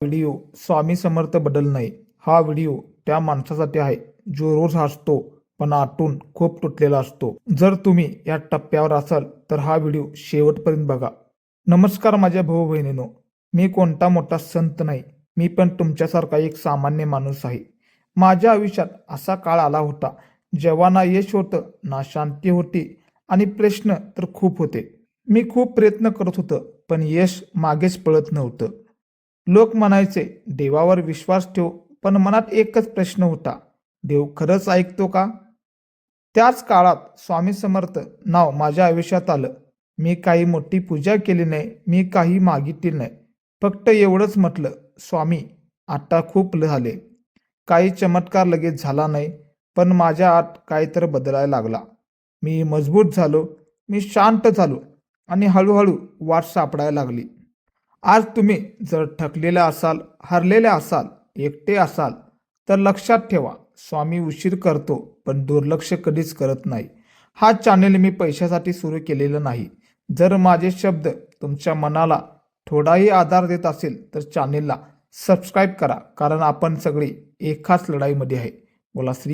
Video Swami Samarth बदल नाही. हा व्हिडिओ त्या माणसासाठी आहे जो रोज हसतो पण आतून खूप तुटलेला असतो. जर तुम्ही या टप्प्यावर असाल तर हा व्हिडिओ शेवटपर्यंत बघा. नमस्कार माझ्या भाऊ बहिणींनो, मी कोणता मोठा संत नाही. मी पण तुमच्यासारखा एक सामान्य माणूस आहे. माझ्या आयुष्यात असा काळ आला होता जेव्हा ना यश होतं ना शांती होती आणि प्रश्न तर खूप होते. मी खूप प्रयत्न करत होतो पण यश मागेच पळत नव्हतं. लोक म्हणायचे देवावर विश्वास ठेव, पण मनात एकच प्रश्न होता, देव खरंच ऐकतो का? त्याच काळात स्वामी समर्थ नाव माझ्या आयुष्यात आलं. मी काही मोठी पूजा केली नाही, मी काही मागितली नाही. फक्त एवढंच म्हटलं, स्वामी आता खूप झाले. काही चमत्कार लगेच झाला नाही, पण माझ्या आत काहीतरी बदलायला लागला. मी मजबूत झालो, मी शांत झालो आणि हळूहळू वाट सापडायला लागली. आज तुम्ही जर थकलेले असाल, हरलेले असाल, एकटे असाल, तर लक्षात ठेवा, स्वामी उशीर करतो पण दुर्लक्ष कधीच करत नाही. हा चॅनेल मी पैशासाठी सुरू केलेलं नाही. जर माझे शब्द तुमच्या मनाला थोडाही आधार देत असेल तर चॅनेलला सबस्क्राईब करा, कारण आपण सगळे एकाच लढाईमध्ये आहे. बोला श्री